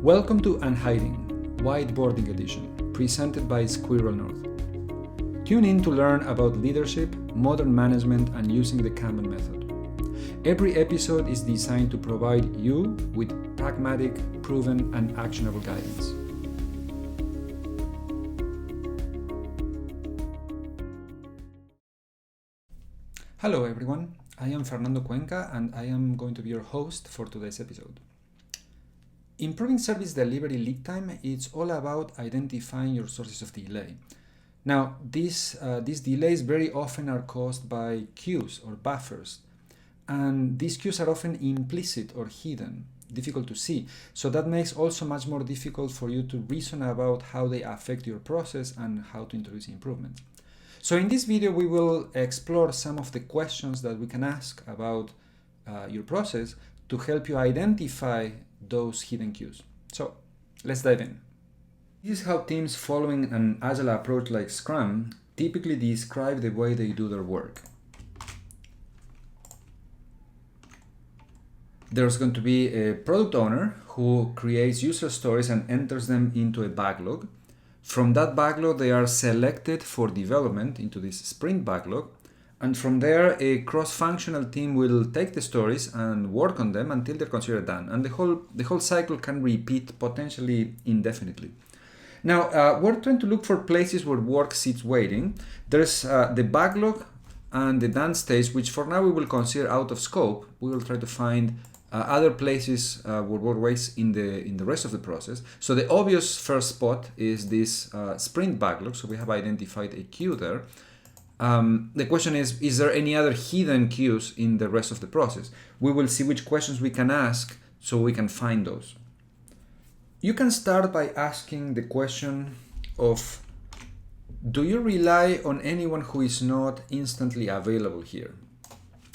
Welcome to Unhiding-Whiteboarding edition, presented by Squirrel North. Tune in to learn about leadership, modern management, and using the Kanban method. Every episode is designed to provide you with pragmatic, proven, and actionable guidance. Hello everyone, I am Fernando Cuenca and I am going to be your host for today's episode. Improving service delivery lead time, it's all about identifying your sources of delay. Now, these delays very often are caused by queues or buffers, and these queues are often implicit or hidden, difficult to see. So that makes also much more difficult for you to reason about how they affect your process and how to introduce improvements. So in this video, we will explore some of the questions that we can ask about your process to help you identify those hidden queues. So let's dive in. This is how teams following an Agile approach like Scrum typically describe the way they do their work. There's going to be a product owner who creates user stories and enters them into a backlog. From that backlog, they are selected for development into this sprint backlog. And from there, a cross-functional team will take the stories and work on them until they're considered done. And the whole cycle can repeat potentially indefinitely. Now, we're trying to look for places where work sits waiting. There's the backlog and the done stage, which for now we will consider out of scope. We will try to find other places where work waits in the rest of the process. So the obvious first spot is this sprint backlog. So we have identified a queue there. The question is there any other hidden queues in the rest of the process? We will see which questions we can ask so we can find those. You can start by asking the question of, do you rely on anyone who is not instantly available here?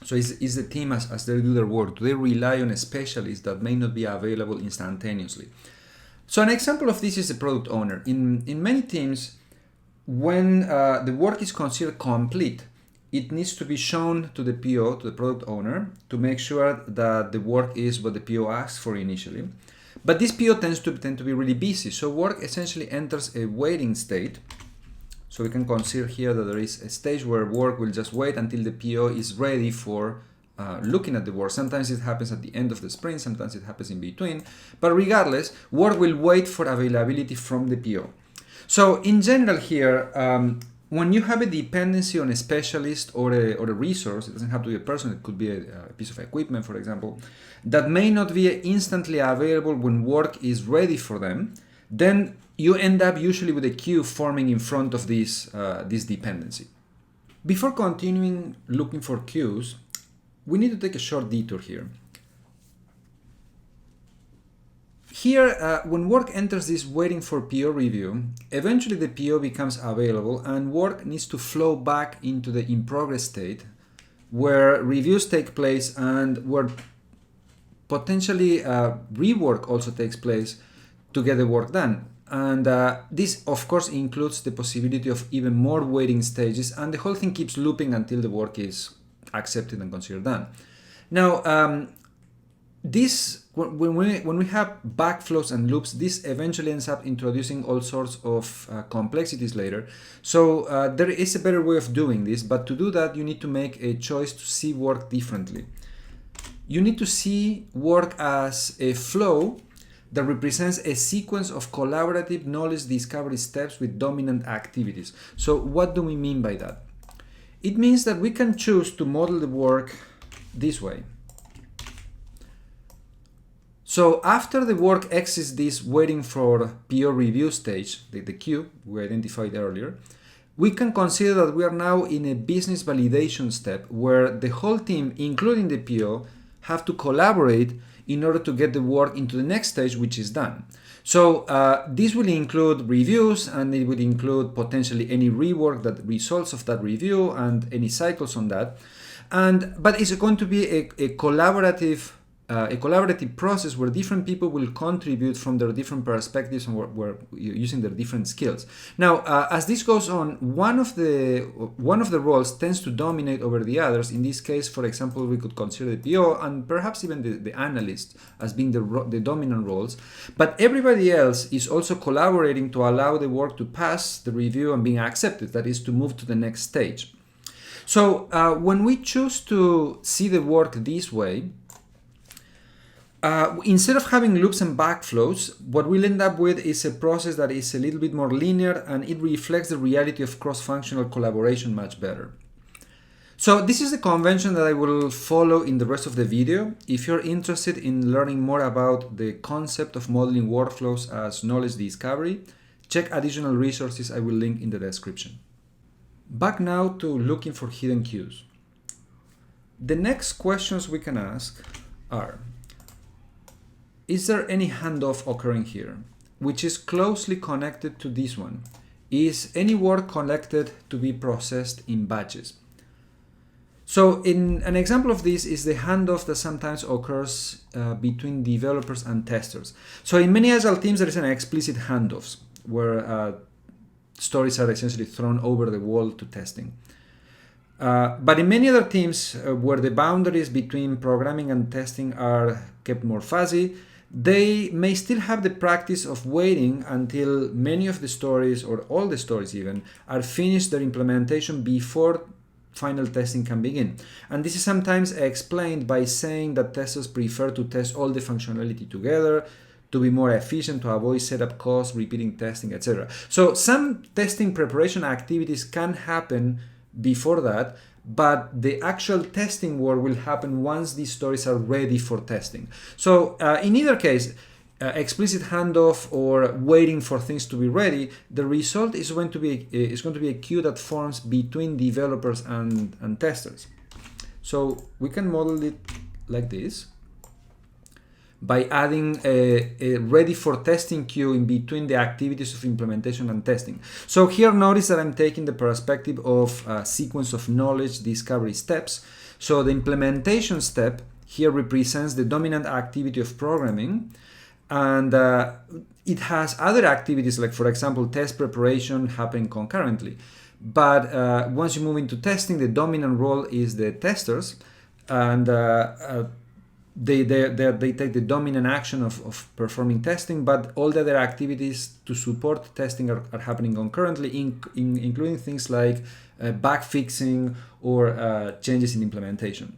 So is the team, as they do their work, do they rely on a specialist that may not be available instantaneously? So an example of this is the product owner. In many teams, when the work is considered complete, it needs to be shown to the PO, to the product owner, to make sure that the work is what the PO asks for initially. But this PO tend to be really busy, so work essentially enters a waiting state. So we can consider here that there is a stage where work will just wait until the PO is ready for looking at the work. Sometimes it happens at the end of the sprint, sometimes it happens in between. But regardless, work will wait for availability from the PO. So in general here, when you have a dependency on a specialist or a resource, it doesn't have to be a person, it could be a piece of equipment, for example, that may not be instantly available when work is ready for them, then you end up usually with a queue forming in front of this dependency. Before continuing looking for queues, we need to take a short detour here. Here, when work enters this waiting for PO review, eventually the PO becomes available and work needs to flow back into the in progress state where reviews take place and where potentially rework also takes place to get the work done. And this, of course, includes the possibility of even more waiting stages, and the whole thing keeps looping until the work is accepted and considered done. Now, when we have backflows and loops, this eventually ends up introducing all sorts of complexities later. So there is a better way of doing this, but to do that, you need to make a choice to see work differently. You need to see work as a flow that represents a sequence of collaborative knowledge discovery steps with dominant activities. So what do we mean by that? It means that we can choose to model the work this way. So after the work exits this waiting for PO review stage, the queue we identified earlier, we can consider that we are now in a business validation step where the whole team, including the PO, have to collaborate in order to get the work into the next stage, which is done. So this will include reviews, and it will include potentially any rework that results of that review and any cycles on that. But it's going to be a collaborative a collaborative process where different people will contribute from their different perspectives and where using their different skills. Now, as this goes on, one of the roles tends to dominate over the others. In this case, for example, we could consider the PO and perhaps even the analyst as being the dominant roles. But everybody else is also collaborating to allow the work to pass the review and being accepted, that is, to move to the next stage. So when we choose to see the work this way, instead of having loops and backflows, what we'll end up with is a process that is a little bit more linear, and it reflects the reality of cross-functional collaboration much better. So this is the convention that I will follow in the rest of the video. If you're interested in learning more about the concept of modeling workflows as knowledge discovery, check additional resources I will link in the description. Back now to looking for hidden cues. The next questions we can ask are: is there any handoff occurring here, which is closely connected to this one? Is any work collected to be processed in batches? So in an example of this is the handoff that sometimes occurs between developers and testers. So in many Agile teams, there is an explicit handoffs where stories are essentially thrown over the wall to testing. But in many other teams where the boundaries between programming and testing are kept more fuzzy, they may still have the practice of waiting until many of the stories, or all the stories even, are finished their implementation before final testing can begin. And this is sometimes explained by saying that testers prefer to test all the functionality together to be more efficient, to avoid setup costs, repeating testing, etc. So some testing preparation activities can happen before that, but the actual testing work will happen once these stories are ready for testing. So in either case, explicit handoff or waiting for things to be ready, the result is going to be a queue that forms between developers and testers. So we can model it like this, by adding a ready for testing queue in between the activities of implementation and testing. So here notice that I'm taking the perspective of a sequence of knowledge discovery steps. So the implementation step here represents the dominant activity of programming, and it has other activities like, for example, test preparation happening concurrently. But once you move into testing, the dominant role is the testers, and they take the dominant action of performing testing, but all the other activities to support testing are happening concurrently, including things like bug fixing or changes in implementation.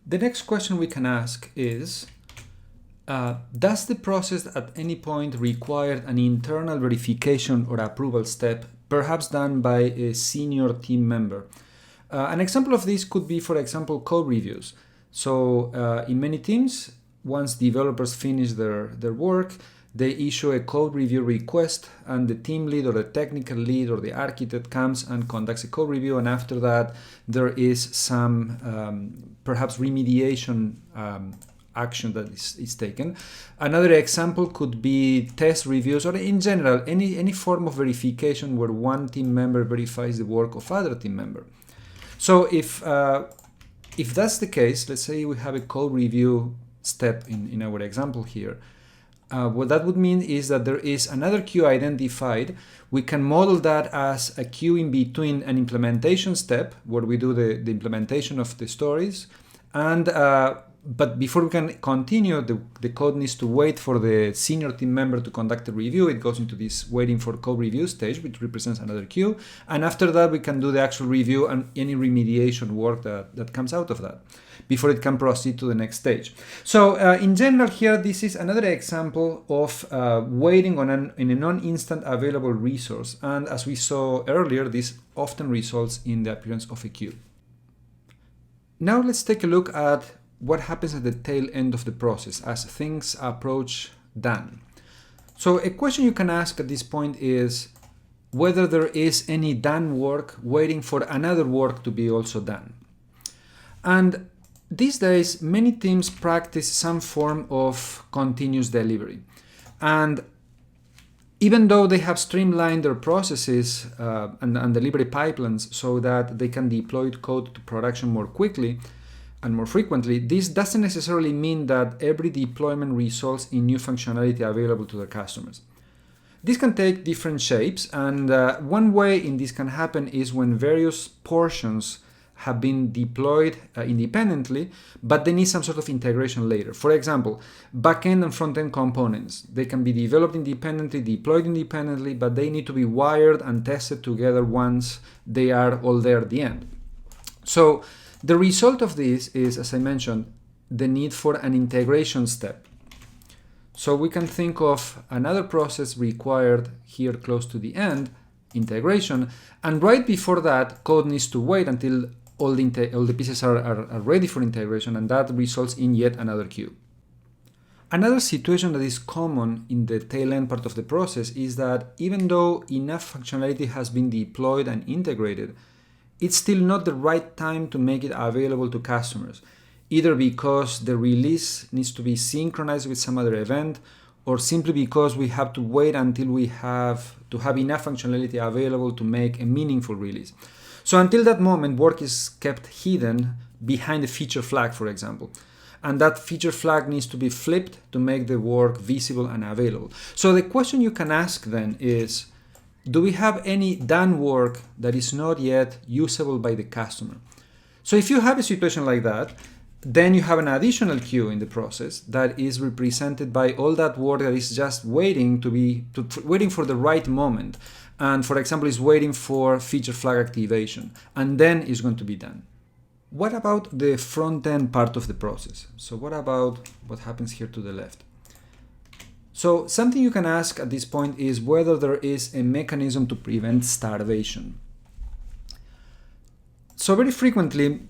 The next question we can ask is, does the process at any point require an internal verification or approval step, perhaps done by a senior team member? An example of this could be, for example, code reviews. So in many teams, once developers finish their work, they issue a code review request, and the team lead or the technical lead or the architect comes and conducts a code review, and after that there is some perhaps remediation action that is taken. Another example could be test reviews, or in general any form of verification where one team member verifies the work of other team member. So if that's the case, let's say we have a code review step in our example here, what that would mean is that there is another queue identified. We can model that as a queue in between an implementation step where we do the implementation of the stories, and but before we can continue, the code needs to wait for the senior team member to conduct a review. It goes into this waiting for code review stage, which represents another queue. And after that, we can do the actual review and any remediation work that comes out of that before it can proceed to the next stage. So in general here, this is another example of waiting in a non-instant available resource. And as we saw earlier, this often results in the appearance of a queue. Now let's take a look at what happens at the tail end of the process as things approach done. So a question you can ask at this point is whether there is any done work waiting for another work to be also done. And these days, many teams practice some form of continuous delivery. And even though they have streamlined their processes and delivery pipelines so that they can deploy code to production more quickly, and more frequently, this doesn't necessarily mean that every deployment results in new functionality available to their customers. This can take different shapes, and one way in this can happen is when various portions have been deployed independently, but they need some sort of integration later. For example, backend and front-end components. They can be developed independently, deployed independently, but they need to be wired and tested together once they are all there at the end. So the result of this is, as I mentioned, the need for an integration step. So we can think of another process required here close to the end, integration, and right before that, code needs to wait until all the pieces are ready for integration, and that results in yet another queue. Another situation that is common in the tail end part of the process is that even though enough functionality has been deployed and integrated, it's still not the right time to make it available to customers, either because the release needs to be synchronized with some other event, or simply because we have to wait until we have enough functionality available to make a meaningful release. So until that moment, work is kept hidden behind a feature flag, for example. And that feature flag needs to be flipped to make the work visible and available. So the question you can ask then is, do we have any done work that is not yet usable by the customer? So if you have a situation like that, then you have an additional queue in the process that is represented by all that work that is just waiting for the right moment. And for example, is waiting for feature flag activation, and then it's going to be done. What about the front-end part of the process? So what about what happens here to the left? So something you can ask at this point is whether there is a mechanism to prevent starvation. So very frequently,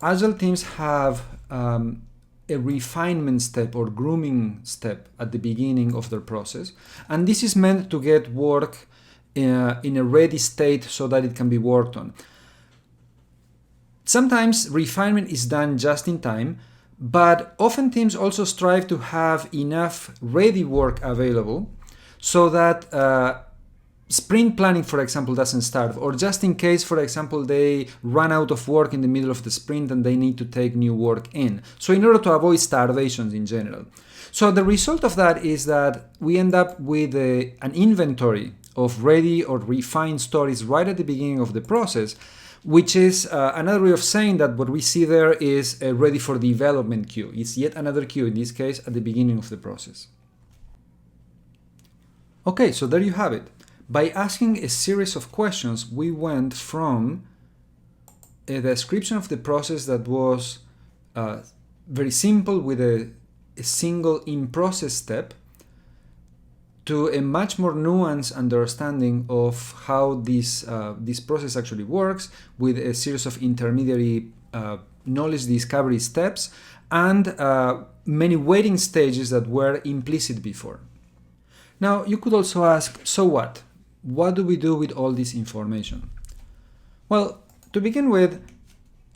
Agile teams have a refinement step or grooming step at the beginning of their process, and this is meant to get work in a ready state so that it can be worked on. Sometimes refinement is done just in time, but often teams also strive to have enough ready work available so that sprint planning, for example, doesn't starve, or just in case, for example, they run out of work in the middle of the sprint and they need to take new work in. So in order to avoid starvations in general. So the result of that is that we end up with an inventory of ready or refined stories right at the beginning of the process, which is another way of saying that what we see there is a ready for development queue. It's yet another queue, in this case, at the beginning of the process. Okay, so there you have it. By asking a series of questions, we went from a description of the process that was very simple with a single in-process step to a much more nuanced understanding of how this process actually works, with a series of intermediary knowledge discovery steps and many waiting stages that were implicit before. Now, you could also ask, so what? What do we do with all this information? Well, to begin with,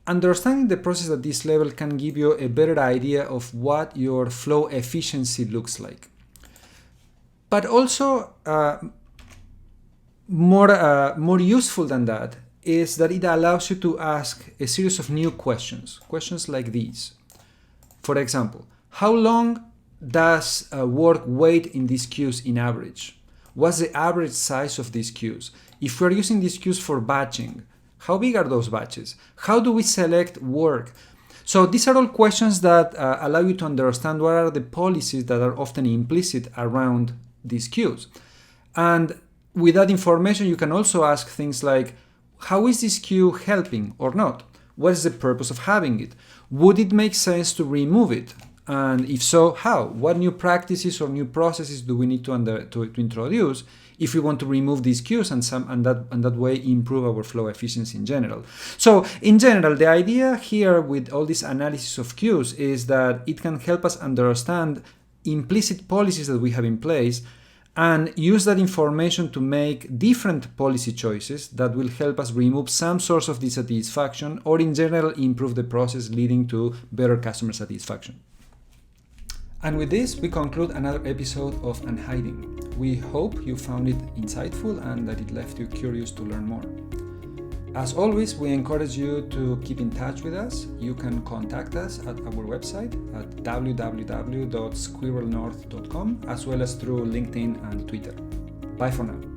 understanding the process at this level can give you a better idea of what your flow efficiency looks like. But also, more useful than that is that it allows you to ask a series of new questions like these. For example, how long does work wait in these queues in average? What's the average size of these queues? If we're using these queues for batching, how big are those batches? How do we select work? So these are all questions that allow you to understand what are the policies that are often implicit around these queues. And with that information, you can also ask things like, how is this queue helping or not? What is the purpose of having it? Would it make sense to remove it? And if so, how? What new practices or new processes do we need to introduce if we want to remove these queues and that way improve our flow efficiency in general? So in general, the idea here with all this analysis of queues is that it can help us understand implicit policies that we have in place and use that information to make different policy choices that will help us remove some source of dissatisfaction or in general improve the process, leading to better customer satisfaction. And with this, we conclude another episode of Unhiding. We hope you found it insightful and that it left you curious to learn more. As always, we encourage you to keep in touch with us. You can contact us at our website at www.squirrelnorth.com, as well as through LinkedIn and Twitter. Bye for now.